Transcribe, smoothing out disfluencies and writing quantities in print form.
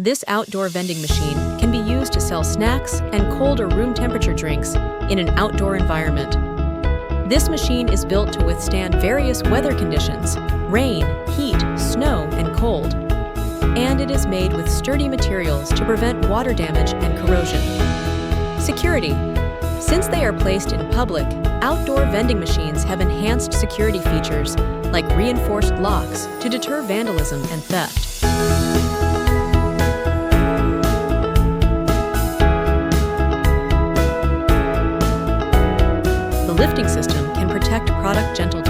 This outdoor vending machine can be used to sell snacks and cold or room temperature drinks in an outdoor environment. This machine is built to withstand various weather conditions: rain, heat, snow, and cold. And it is made with sturdy materials to prevent water damage and corrosion. Security. Since they are placed in public, outdoor vending machines have enhanced security features like reinforced locks to deter vandalism and theft. The lifting system can protect product gentle